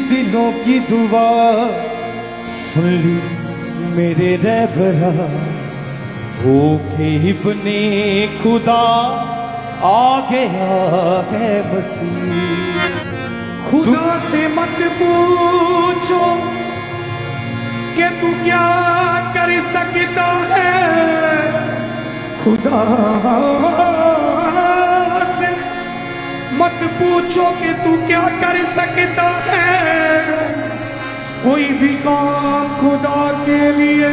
दिलों की दुआ सुन ली मेरे रहबरा, होके इब्ने खुदा आ गया है मसीह। खुदा से मत पूछो कि तू क्या कर सकता है, खुदा से मत पूछो कि तू क्या कर सकता है। कोई भी काम खुदा के लिए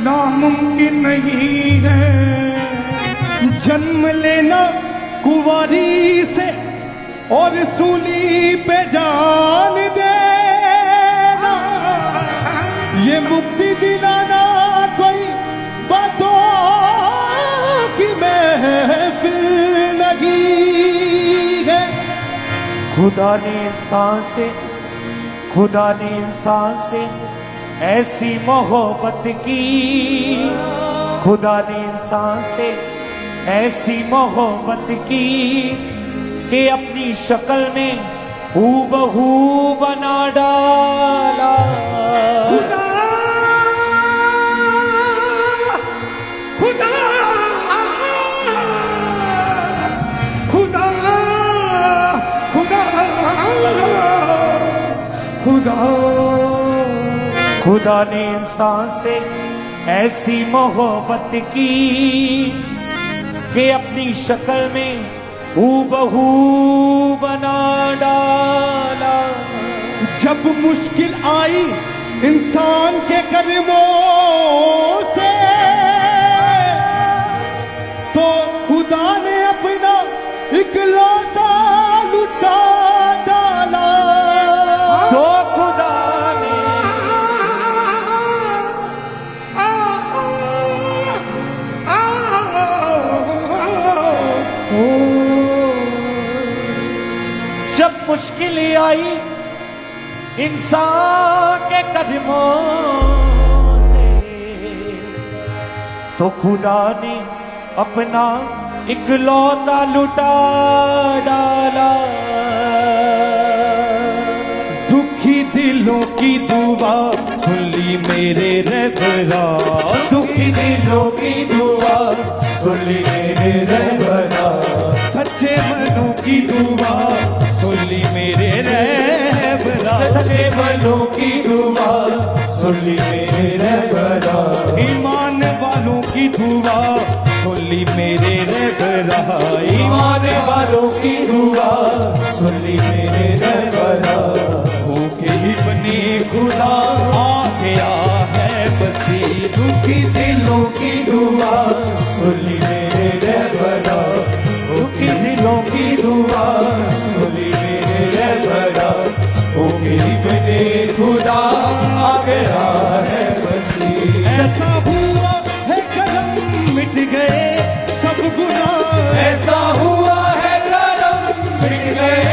नामुमकिन नहीं है। जन्म लेना कुंवारी से और सूली पे जान देना, ये मुक्ति दिलाना कोई बातों की महफिल नहीं है। खुदा ने इंसान से ऐसी मोहब्बत की, खुदा ने इंसान से ऐसी मोहब्बत की कि अपनी शक्ल में हूबहू बना डाला। खुदा खुदा खुदा खुदा खुदा खुदा ने इंसान से ऐसी मोहब्बत की कि अपनी शक्ल में हूबहू बना डाला। जब मुश्किल आई इंसान के कदमों से, तो खुदा ने अपना इकलौता लुटा डाला। तो खुदा ने जब मुश्किल आई इंसान के कदमों से, तो खुदा ने अपना इकलौता लुटा डाला। दुखी दिलों की दुआ सुन ली मेरे रहबरा, दुखी दिलों की दुआ सुन ली मेरे रहबरा, सच्चे मनों की दुआ सुन ली मेरे रहबरा, सच्चे मनों की दुआ सुन ली मेरे रहबरा, ईमान वालों की दुआ सुन ली मेरे रहबरा, ईमान वालों की दुआ सुन ली मेरे रहबरा। होके इब्ने खुदा आ गया है मसीह। दुखी दिलों की दुआ सुन ली मेरे रहबरा, दुखी दिलों की दुआ सुन ली मेरे रहबरा, होके इब्ने खुदा आ गया है मसीह। ऐसा हुआ है करम मिट गए सब गुनाह, ऐसा हुआ है करम मिट गए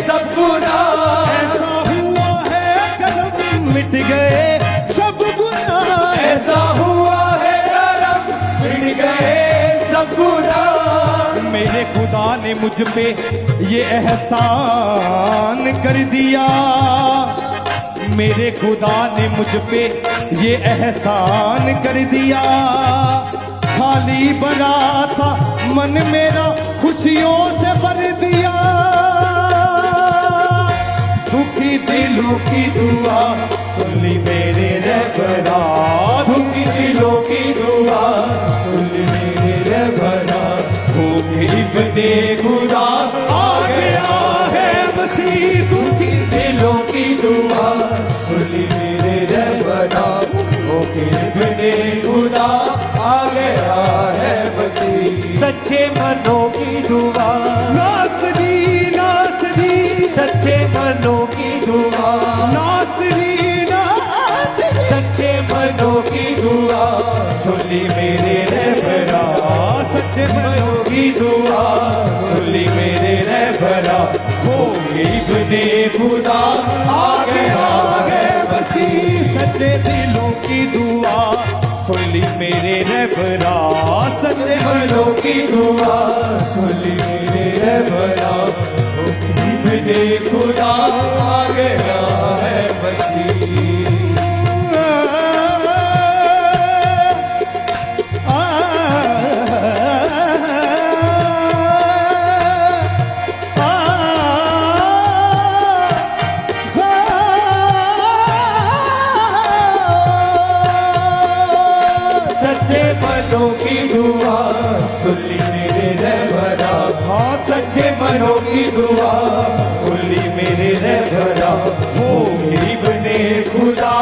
सब गुनाह, ऐसा हुआ है करम मिट गए सब गुनाह, ऐसा हुआ है करम मिट गए सब गुनाह। मेरे खुदा ने मुझ पे ये एहसान कर दिया, मेरे खुदा ने मुझ पे ये एहसान कर दिया। खाली बना था मन मेरा खुशियों से भर दिया। दुखी दिलों की दुआ सुन ली मेरे रहबरा, दुखी दिलों की दुआ सुन ली मेरे रहबरा, होके इब्ने खुदा आ गया है मसीह। दुखी दिलों की दुआ सुन ली मेरे रहबरा, होके इब्ने खुदा आ गया है मसीह। सच्चे मनों की दुआ नासरी नासरी, सच्चे मनों की दुआ नासरी नासरी, सच्चे मनों की दुआ सुन ली मेरे रहबरा, सच्चे मनों की दुआ सुन ली मेरे रहबरा, होके इब्ने खुदा आ गया है मसीह। सच्चे दिलों की दुआ सुन ली मेरे रहबरा, सच्चे मनों की दुआ सुन ली मेरे रहबरा, इब्ने खुदा आ गया सच्चे मनों की दुआ सुन ली मेरे रहबरा, वो गरीब ने खुदा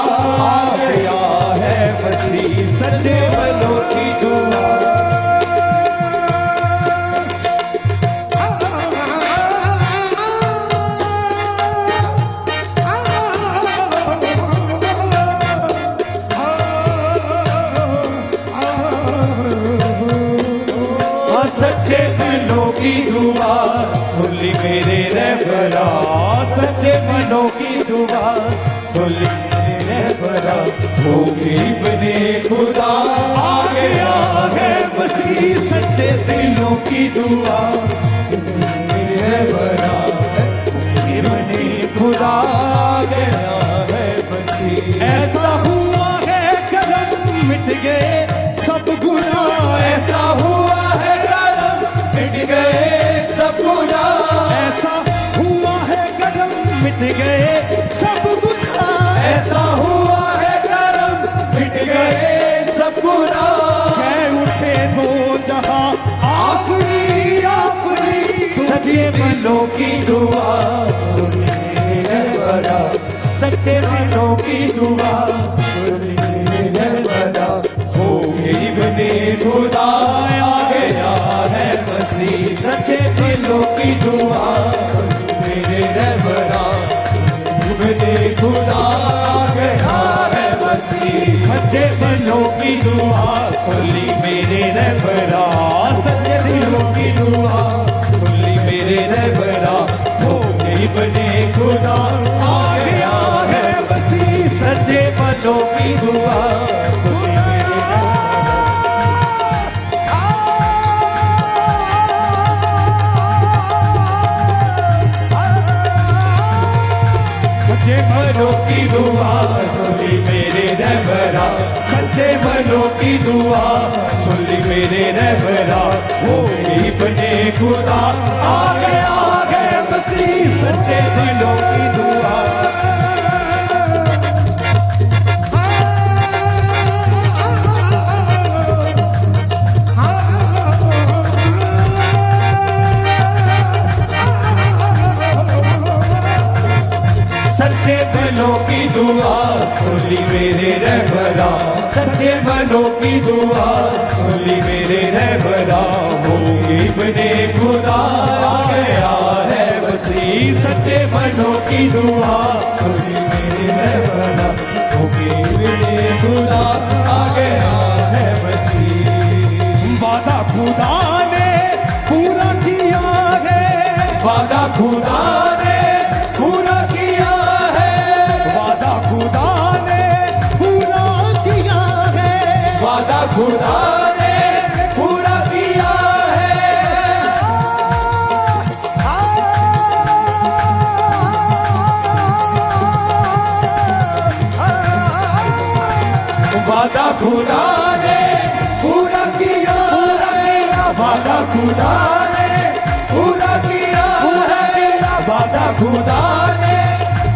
आ गया है मसीह। सच्चे मनों की दुआ सच्चे मनों की दुआ सुन ली मेरे रहबरा, सच्चे मनों की दुआ सुन ली मेरे रहबरा, वो गरीब ने खुदा आ गया है मसीह। सच्चे दिलों की दुआ सुन ली मेरे रहबरा, गरीब ने खुदा आ गया है मसीह। ऐसा हुआ है करम मिट गए सब गुनाह, ऐसा हुआ है मिट गए सब गुनाह, ऐसा हुआ है करम मिट गए सब गुनाह, ऐसा हुआ है करम मिट गए सब गुनाह। कह उठे दो जहां आखिरी आखिरी सच्चे मनों की दुआ सुन मेरे रहबरा, सच्चे मनों की दुआ सुन मेरे रहबरा, वो गरीब ने खुदा आ गया है मसीह। सच्चे दिलों की दुआ सुन मेरे रहबरा, गरीब ने खुदा आ गया है मसीह। सच्चे दिलों की दुआ सुन ली मेरे रहबरा, सच्चे दिलों की दुआ सुन ली मेरे रहबरा, वो गरीब ने खुदा आ गया है मसीह। सच्चे मनों की दुआ सुन ली मेरे सच्चे मनों की दुआ सुन ली मेरे रहबरा, सच्चे मनों की दुआ सुन ली मेरे रहबरा, वो गरीब ने खुदा आ गया है मसीह। सच्चे दिलों की दुआ सच्चे मनों की दुआ सुन ली मेरे रहबरा, सच्चे मनों की दुआ सुन ली मेरे रहबरा, वो गरीब ने खुदा आ गया है मसीह। सच्चे मनों की दुआ सुन ली मेरे रहबरा, वो गरीब ने खुदा आ गया है मसीह। वादा खुदा ने पूरा किया है, वादा खुदा ने पूरा किया है, वादा खुदा ने पूरा किया है, वादा खुदा ने पूरा किया है, वादा खुदा ने पूरा किया है, वादा खुदा ने पूरा किया है, वादा खुदा ने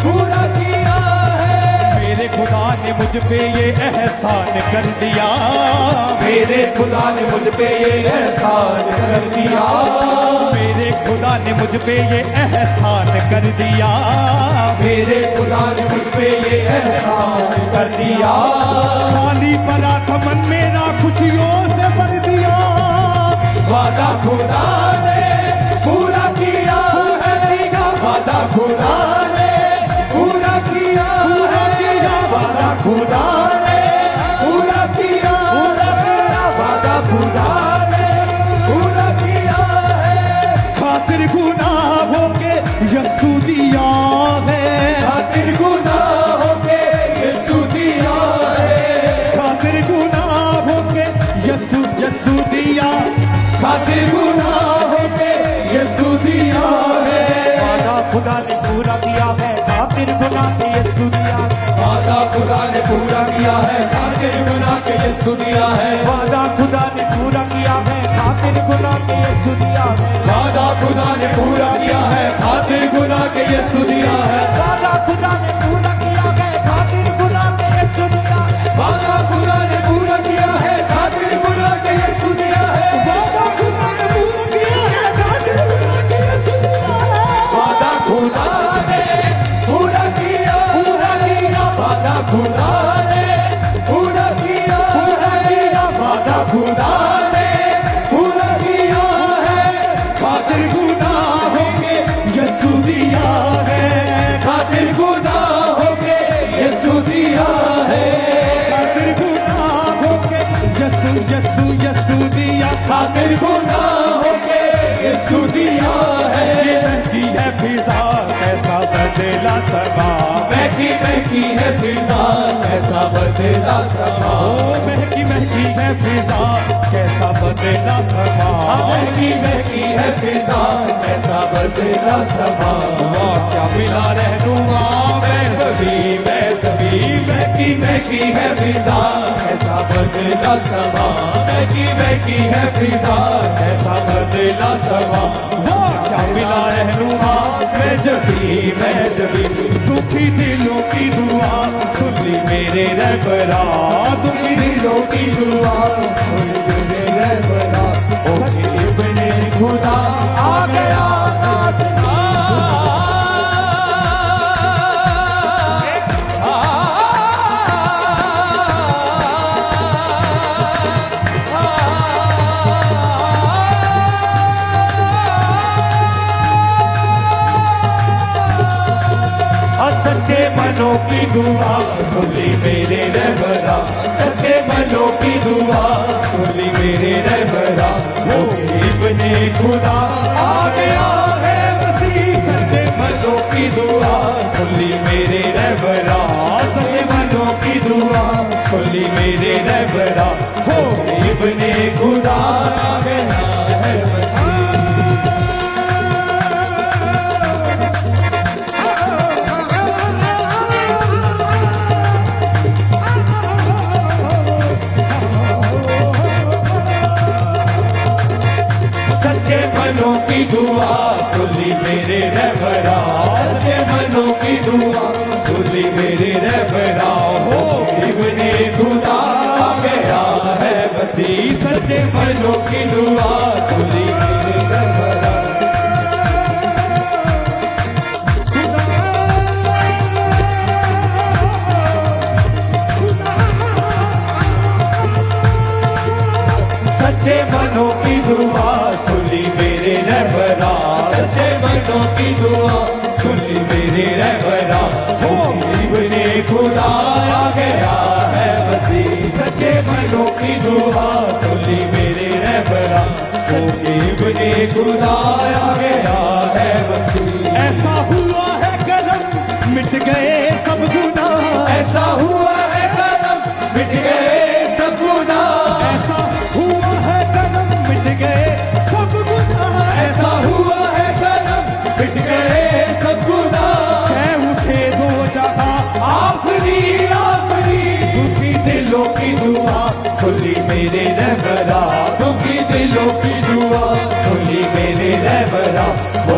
पूरा किया है। मेरे खुदा ने मुझ पे ये एहसान कर दिया, मेरे खुदा ने मुझ पे ये एहसान कर दिया, मेरे खुदा ने मुझ पे ये एहसान कर दिया, मेरे खुदा ने मुझ पे ये एहसान कर दिया। खाली पड़ा था मन मेरा खुशियों से भर दिया, वादा खुदा ने पूरा किया है, वादा खुदा ने पूरा किया है, वादा खुदा ने पूरा किया, वादा खुदा ने पूरा किया है। खातिर गुनाहों के यीशु दिया है, खातिर गुनाहों के यीशु दिया है, खातिर गुनाहों के यीशु यीशु दिया, खातिर गुनाहों के यीशु दिया है। वादा खुदा ने पूरा किया है, खातिर गुनाह के यीशु दिया है, वादा खुदा ने पूरा किया है, खातिर गुनाह के यीशु दिया है, वादा खुदा ने पूरा किया है, खातिर गुनाह के यीशु दिया है, वादा खुदा ने पूरा किया है, खातिर गुनाह के यीशु दिया है, वादा खुदा ने पूरा किया है, खातिर गुनाह के यीशु दिया है, वादा खुदा ने पूरा किया है, खातिर गुनाह के यीशु दिया है, वादा खुदा ने पूरा किया है, खातिर महकी महकी है फिजा कैसा बदला समा महकी महकी है फिजा कैसा बदला समा महकी महकी है फिजा कैसा बदला समा क्या मिला रहनुमा मैं सभी महकी महकी है फिजा कैसा बदला समा महकी महकी है फिजा कैसा बदला समा क्या मिला रहनुमा मैं जबी दुखी दिलों की दुआ सुन ली मेरे रहबरा दुखी दिलों की दुआ मेरे रहबरा ओ इब्ने खुदा आ गया सच्चे मनों की दुआ सुनी मेरे रहबरा सच्चे मनों की दुआ सुनी मेरे रहबरा वो इब्ने खुदा आ गया है मसीह सच्चे मनों की दुआ सुनी मेरे रहबरा सच्चे मनों की दुआ सुनी मेरे रहबरा वो इब्ने खुदा आ गया है मसीह सच्चे मनों की दुआ सुनी मेरे रहबरा सच्चे मनों की दुआ सुनी मेरे रहबरा हो इब्ने खुदा आ गया है मसीह सच्चे मनों की दुआ सुनी मेरे रहबरा सच्चे मनों की दुआ सुनी मेरे रहबरा सच्चे मनों की दुआ सुनी मेरे रहबरा हो इब्ने खुदा आ गया है मसीह सच्चे मनों की दुआ सुनी मेरे रहबरा हो इब्ने खुदा आ गया है मसीह ऐसा हुआ है करम मिट गए सब गुनाह ऐसा हुआ है करम मिट गए सब गुनाह ऐसा हुआ है करम मिट गए सब गुनाह ऐसा हुआ है करम मिट गए सब गुनाह कह उठे दो जहां आखिरी दुखी दिलों की दुआ सुनी मेरे रहबरा दुखी दिलों की दुआ सुनी मेरे रहबरा वो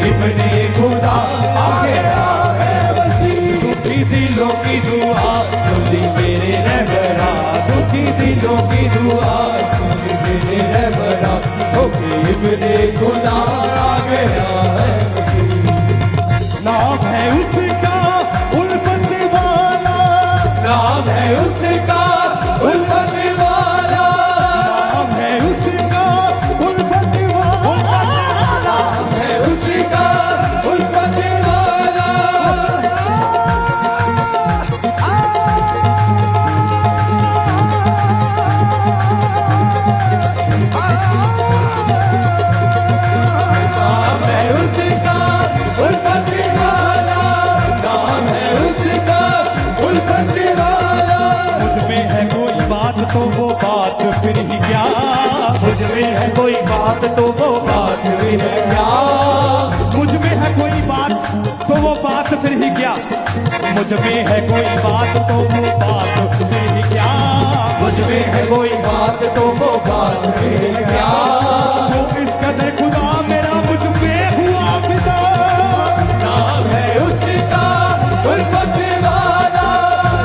इब्ने खुदा आ गया है मसीह दुखी दिलों की दुआ सुनी मेरे रहबरा दुखी दिलों की दुआ सुनी मेरे रहबरा वो इब्ने खुदा आ गया है मसीह नाम है उसका उल्फत वाला नाम है उसका उल्फत वाला नाम है उसका उल्फत वाला नाम है उसका उल्फत वाला नाम है उसका उल्फत वाला नाम है उसका उल्फत वाला मुझ में है कोई बात तो वो बात फिर ही क्या मुझ में है कोई बात तो वो बात भी है क्या मुझ में है कोई बात तो वो बात फिर ही क्या मुझ में है कोई बात तो वो बात फिर ही क्या मुझ में है कोई बात तो वो बात भी है क्या जो इस कदर खुदा मेरा मुझ पे हुआ फिदा नाम है उसका उल्फत वाला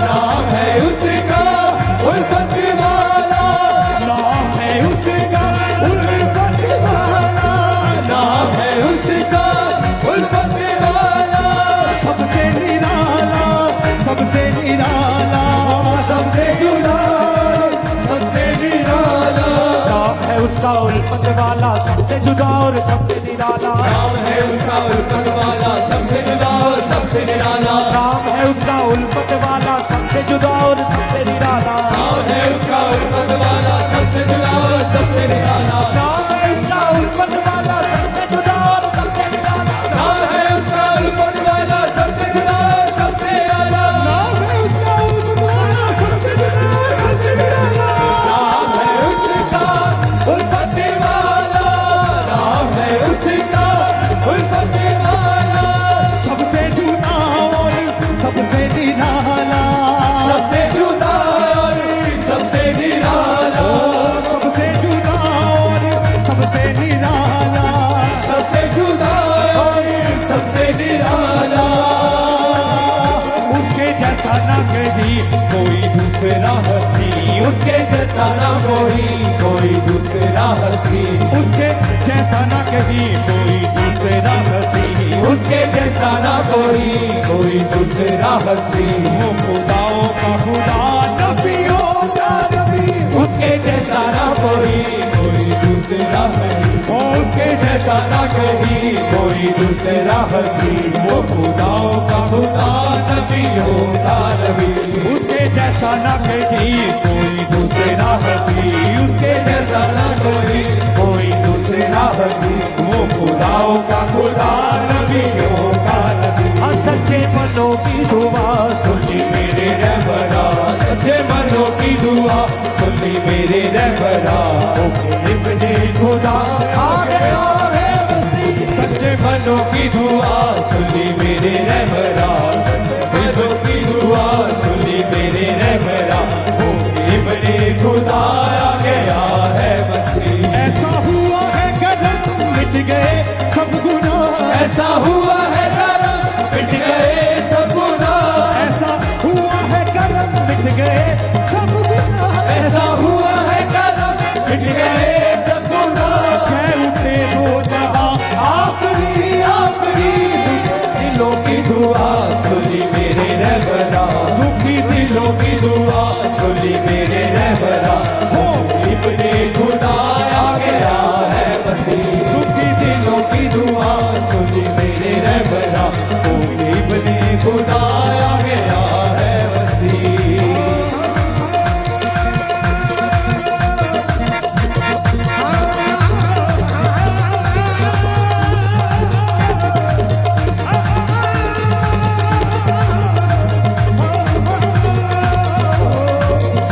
नाम है उसका उल्फत वाला नाम है उसका उल्फत वाला नाम है उसका उल्फत वाला सबसे निराला सबसे निराला सबसे जुदा सबसे निराला नाम है उसका उल्फत वाला सबसे जुदा और सबसे निराला नाम है उसका उल्फत वाला सबसे जुदा और सबसे निराला नाम है उसका उल्फत वाला सबसे जुदा और सबसे निराला नाम है उसका उल्फत वाला सबसे जुदा और सबसे निराला नाम है उसका उल्फत वाला सबसे जुदा और सबसे निराला नाम है उसका उल्फत वाला सबसे जुदा और सबसे ना कहीं कोई दूसरा हंसी, उसके जैसा ना कोई दूसरा हंसी, उसके जैसा ना कहीं कोई दूसरा हंसी, उसके जैसा ना कोई दूसरा हंसी, वो खुदाओं का खुदा नबियों का नबी, उसके जैसा ना कोई दूसरा नहीं, उसके जैसा ना कहीं कोई दूसरा हंसी, वो खुदाओं का खुदा नबियों का नबी, उसके जैसा ना कहीं कोई दूसरा हंसी, उसके जैसा ना कोई दूसरा हंसी, वो खुदाओं का खुदा नबियों का नबी। हाँ, सच्चे मनों की दुआ सुनी मेरे रहबरा, सच्चे मनों की दुआ सुनी मेरे रहबरा, इब्ने खुदा आ गया है मसीह, सच्चे मनों की दुआ सुनी मेरे रहबरा, मनों की दुआ सुनी मेरे रहबरा, इब्ने खुदा आ गया है मसीह। ऐसा हुआ है कदम मिट गए सब गुनाह, ऐसा हुआ है करम मिट गए सब गुनाह, ऐसा हुआ है कदम मिट गए सब गुनाह, ऐसा हुआ है करम मिट गए सब गुनाह, कह उठे दो जहां आखिरी दिलों की दुआ सुनी मेरे रहबरा, दुखी दिलों की दुआ सुनी मेरे रहबरा, हो इब्ने खुदा आ गया है मसीह, दुखी दिलों की दुआ सुनी मेरे रहबरा, हो इब्ने खुदा आ गया है मसीह।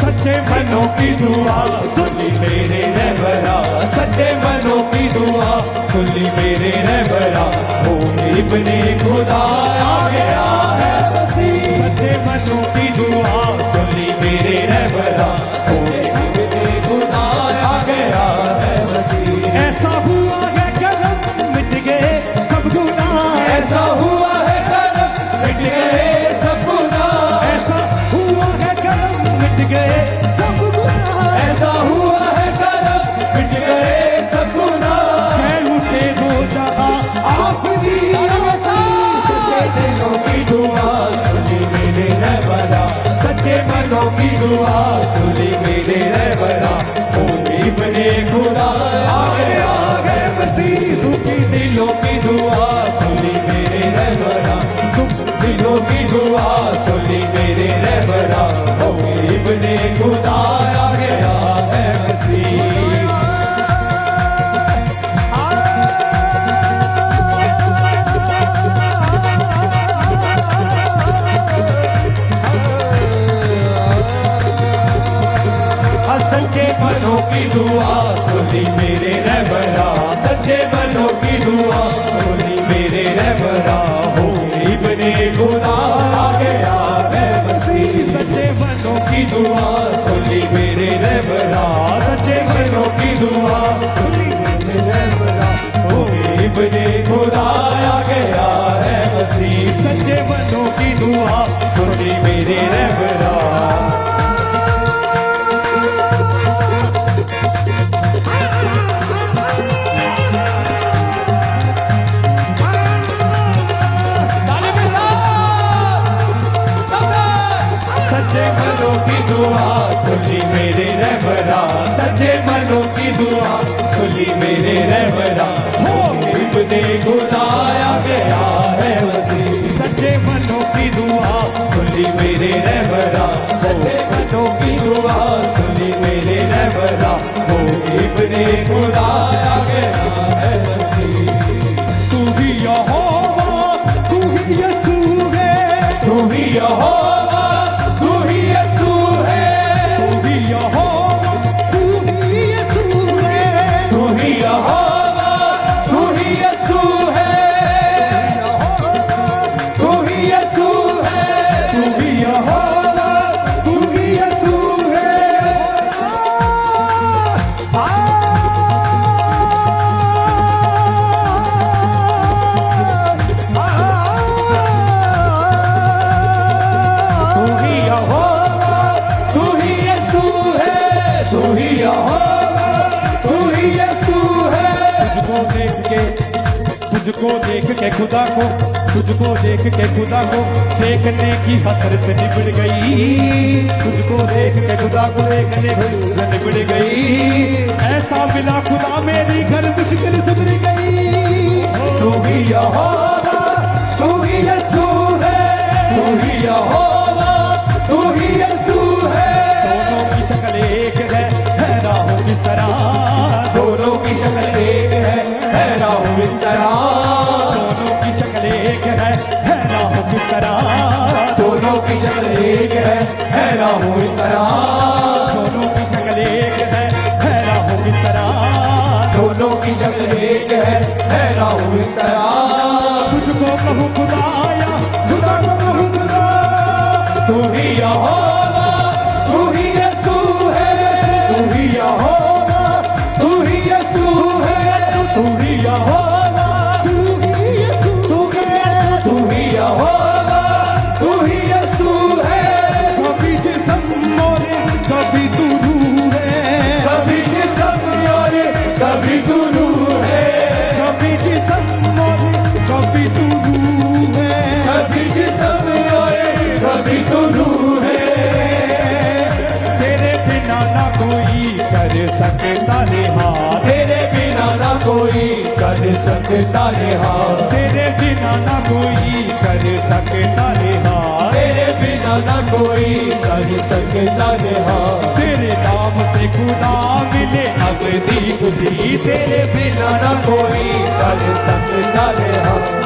सच्चे मनों की दुआ सुनी मेरे रहबरा, सच्चे मनों की दुआ सुनी मेरे रहबरा, हो इब्ने खुदा आ गया है मसीह, सच्चे मनों की दुआ सुनी मेरे रहबरा, हो इब्ने खुदा आ गया है मसीह। ऐसा हुआ है कदम मिट गए सब गुनाह, ऐसा हुआ है करम मिट गए सब गुनाह, ऐसा हुआ है कदम मिट गए सब गुनाह, ऐसा हुआ है करम मिट गए सब गुनाह, कह उठे दो जहां आखिरी सच्चे दिलों की दुआ सुनी मेरे रहबरा, सच्चे मनों की दुआ सुनी मेरे रहबरा, ओ इब्ने खुदा आ गया है मसीह, दुखी दिलों की दुआ सुनी मेरे रहबरा, दुख दिलों की दुआ सुनी मेरे रहबरा, ओ इब्ने खुदा आ गया है मसीह। सच्चे मनों की दुआ सुनी मेरे रहबरा, सच्चे मनों की दुआ सुनी मेरे रहबरा, हो इब्ने खुदा आ गया है मसीह, सच्चे मनों की दुआ सुनी मेरे रहबरा, सच्चे मनों की दुआ सुनी मेरे रहबरा, हो इब्ने खुदा आ गया है मसीह, सच्चे मनों की दुआ सुनी मेरे रहबरा। सच्चे मनों की दुआ सुनी मेरे रहबरा, सच्चे मनों की दुआ सुनी मेरे रहबरा, हो इब्ने खुदा आ गया है मसीह, सच्चे मनों की दुआ सुनी मेरे रहबरा, सच्चे मनों की दुआ सुनी मेरे रहबरा, हो इब्ने खुदा आ गया है मसीह। तू ही यहोवा तू ही यीशु है, तू ही यहोवा तू ही यीशु है, तू ही यहोवा तू ही यीशु है, तू ही यहोवा तू ही यीशु है, तू ही यीशु है, तू ही यहोवा तू ही यीशु है। तुझको देख के खुदा को, तुझको देख के खुदा को देखने की हसरत निबड़ गई। तुझको देख के खुदा को देखने की हसरत निबड़ गई। ऐसा मिला खुदा मेरी घर मुश्किल सुधर गई। तू ही यहोवा, तू ही यीशु है, तू ही यहोवा, तू ही यीशु है। दोनों की शक्ल एक है राहों किस तरह, दोनों की शक्ल एक है राहों किस तरह, दोनों की शक्ल एक है राहों किस तरह, दोनों की शक्ल एक है राहों किस तरह, दोनों की शक्ल एक है राहों किस तरह, दोनों की शक्ल एक है राहों किस तरह। तुझको कहूँ खुदाया, खुदा को कहूँ खुदा। तू ही यहोवा, तू ही यीशु है, तू ही यहोवा, तू ही यीशु है, तू ही यहोवा, तू ही यीशु है, तू ही यहोवा, तू ही यीशु है। कभी जिस्म मोरे कभी तू रूह है, कभी जिस्म मोरे कभी तू रूह है, कभी जिस्म मोरे कभी तू रूह है, कभी जिस्म मोरे कभी तू रूह है। तेरे बिना ना कोई कर सकता निहार, तेरे बिना ना कोई कर सकता निहार, तेरे बिना ना कोई कर सकता निहार, तेरे बिना ना कोई कर सकता निहार। तेरे नाम से खुदा मिले अगदी खुशी, तेरे बिना ना कोई कर सकता निहार।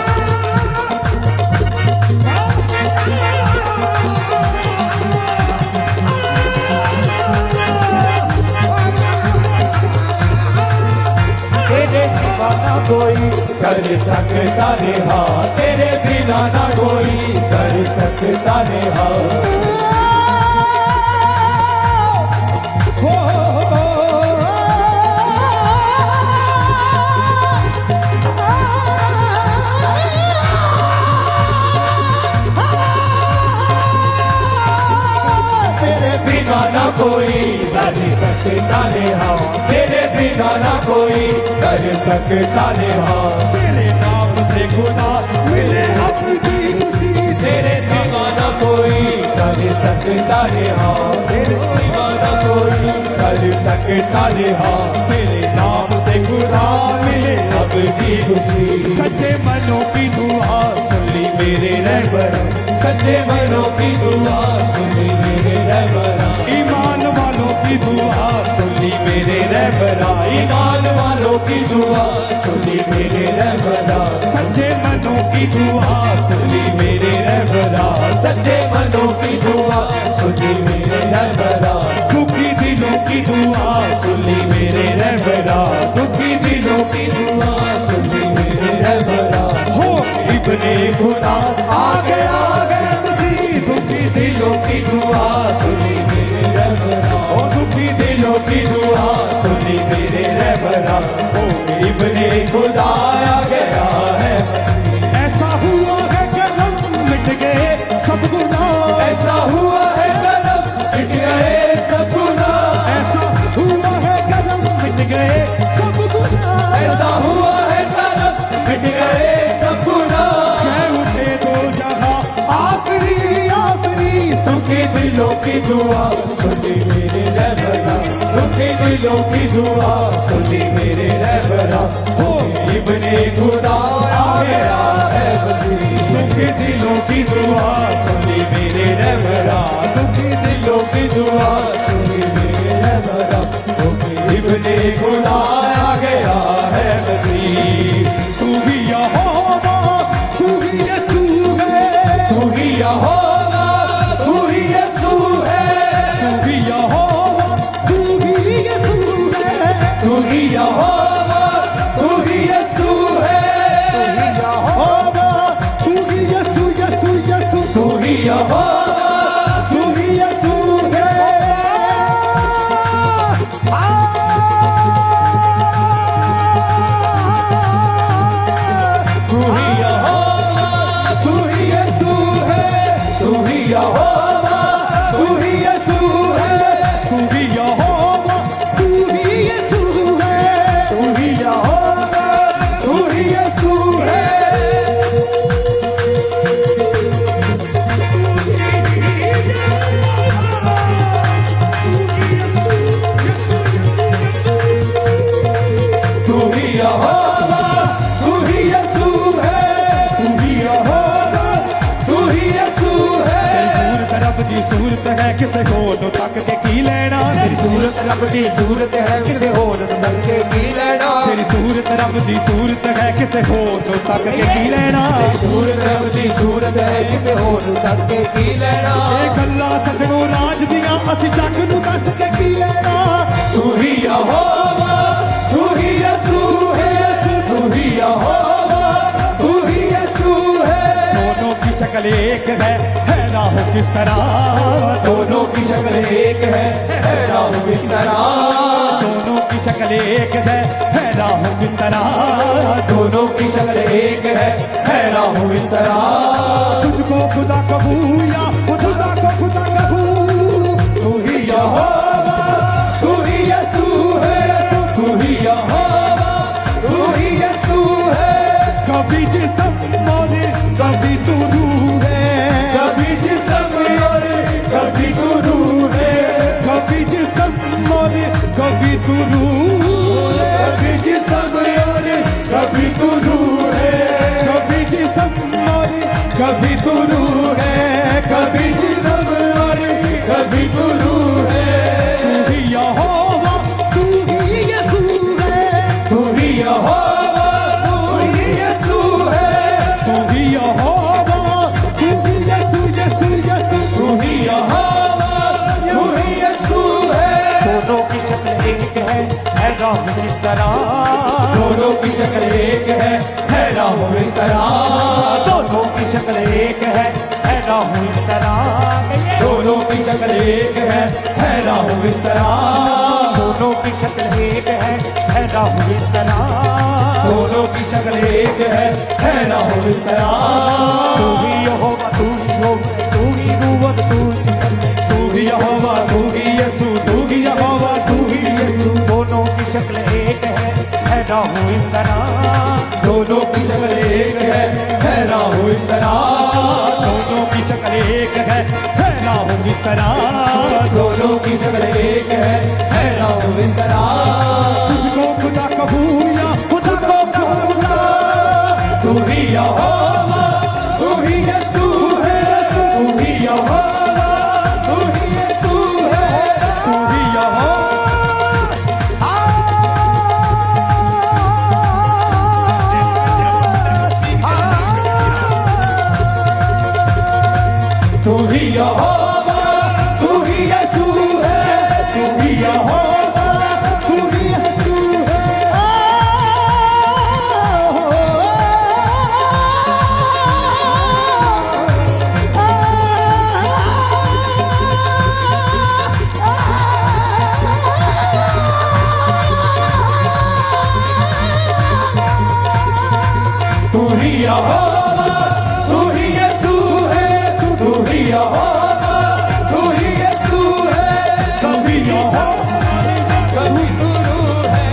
तेरे सिवा ना कोई कर सकता निहार, तेरे बिना ना कोई कर सकता निहार। तेरे बिना ना कोई कर सकता निहार, तेरे बिना ना कोई कर सकता निहार। तेरे नाम से खुदा मिले अगदी खुशी, तेरे सिवा ना कोई कर सकता निहार, तेरे सिवा ना कोई कर सकता निहार। तेरे नाम से खुदा मिले अगदी खुशी, सच्चे मनों की दुआ सुन ली मेरे रहबर, सच्चे मनों की दुआ सुनी मेरे रहबरा। ईमान वालों की दुआ सुन ली मेरे रहबरा, ईमान वालों की दुआ सुनी मेरे रहबरा। सच्चे मनों की दुआ सुन ली मेरे रहबरा, सच्चे मनों की दुआ सुनी मेरे रहबरा। दुखी दिलों की दुआ सुन ली मेरे रहबरा, दुखी दिलों की दुआ सुनी मेरे रहबरा। हो इब्ने खुदा आ गया मसीह, दुखी दिलों की दुआ सुनी मेरे रहबरा। ओ दुखी दिलों की दुआ सुनी मेरे रहबरा। ओ इब्ने खुदा आ गया है मसीह। ऐसा हुआ है कलम मिट गए सब गुनाह, ऐसा हुआ है कलम मिट गए सब गुनाह, ऐसा हुआ है कलम मिट गए सब गुनाह, ऐसा हुआ है कलम मिट गए सब गुनाह। कह उठे दो जहां आखिरी आखिरी दुखी दिलों की दुआ सुनी मेरे रहबरा। दुखी दिलों की दुआ सुनी मेरे रहबरा। हो इब्ने खुदा आ गया है मसीह। दुखी दिलों की दुआ सुनी मेरे रहबरा। दुखी दिलों की दुआ सुनी मेरे रहबरा। हो इब्ने खुदा आ गया है मसीह। तू ही यहोवा तू ही यीशु है, तू ही यहोवा, तू ही यीशु है, तू ही यहोवा तू ही यीशु है, तू ही यहोवा, तू ही यीशु है, यहोवा तू ही यीशु यीशु यीशु, तू ही यहोवा, तू ही यीशु है। तू ही यहोवा, तू ही यीशु है, तू ही यहोवा, तू ही यीशु है, तू ही यहोवा तू ही यीशु है, तू ही यहोवा, तू है किसे होर नूं तक के की लेना तेरी सूरत रब दी सूरत है किसे होर नूं तक के की लेना तेरी सूरत रब दी सूरत है किसे होर नूं तक के की लेना तेरी सूरत रब दी सूरत है किसे होर नूं तक के की लेना ਇਹ ਗੱਲਾਂ ਸਜਣੋ ਰਾਜ ਦੀਆਂ ਅਸੀਂ ਜੱਗ ਨੂੰ ਦੱਸ ਕੇ ਕੀ ਲੈਣਾ तू ही यहोवा तू ही यीशु है तू ही यहोवा तू ही यीशु है दोनों की शक्ल एक है ना हो किस तरह दोनों की शक्ल एक है ना हो किस तरह दोनों की शक्ल एक है ना हो किस तरह दोनों की शक्ल एक है ना हो इस तरह तुझको खुदा कबूल या खुदा को खुदा कबूल तू ही यहोवा तू ही यीशु है तू ही यहोवा तू ही यीशु है कभी जिस्म और कभी तू रूह है कभी जिस्म और कभी तू रूह है कभी जिस्म और कभी तू रूह है कभी जिस्म और कभी तू रूह है कभी जिस्म और कभी तू रूह है कभी जिस्म और कभी तू रूह है तू ही यहोवा तू ही यीशु है तू ही यहोवा तू ही यीशु है तू ही यहोवा तू ही यीशु यीशु यीशु तू ही यहोवा तू ही यीशु है दोनों की शक्ल एक है राम किस तरह दोनों की शक्ल एक है ना हो इस तरह दोनों की शक्ल एक है ना हो इस तरह दोनों की शक्ल एक है ना हो इस तरह दोनों की शक्ल एक है ना हो इस तरह दोनों की शक्ल एक है ना हो इस तरह तू ही यहोवा तू ही यहोवा तू ही रूवत तू ही यहोवा तू ही यीशु तू ही यहोवा तू ही यीशु दोनों की शक्ल एक है ना हो इस तरह दोनों की शक्ल एक है ना हो इस तरह दोनों की शक्ल एक है ना हो इस तरह दोनों की शक्ल एक है ना हो इस तरह तुझको खुदा कबूल या खुदा को कबूल तू ही यहोवा तू ही यीशु है तू ही यहोवा तू ही यीशु है तू ही यहोवा तू ही यहोवा तू ही यीशु है तू ही यहोवा तू ही यीशु है तू ही यहोवा तू ही यीशु है तू ही यहोवा तू ही यीशु है कभी यहोवा कभी तू रूह है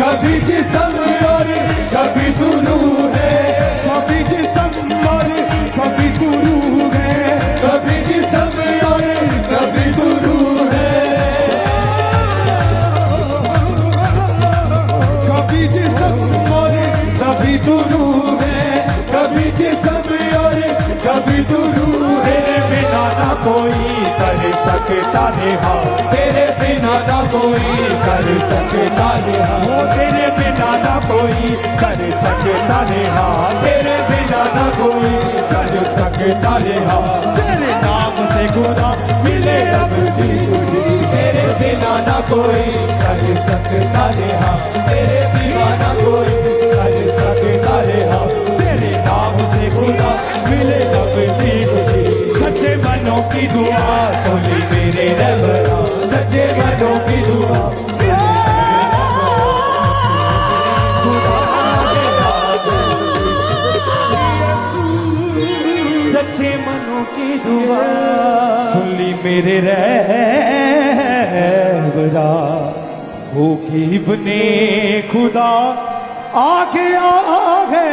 कभी जिस्म और कभी तू रूह है कभी जिस्म और कभी तू रूह है कभी जिस्म और कभी तू रूह है कभी जिस्म और कभी तू रूह है कभी जिस्म और कभी तू रूह है तेरे बिना ना कोई कर सकता नेहा तेरे बिना ना कोई कर सकता नेहा वो तेरे बिना ना कोई कर सकता नेहा तेरे बिना ना कोई कर सकता नेहा तेरे नाम से खुदा मिले अब दी खुशी तेरे बिना ना कोई कर सकता नेहा तेरे बिना ना कोई कर सकता नेहा तेरे नाम से खुदा मिले अब दी खुशी सच्चे मनों की दुआ सुनी मेरे रबरा सच्चे मनों की दुआ सच्चे मनों की दुआ सुन ली मेरे रहबरा होगी बने खुदा आगे आ गए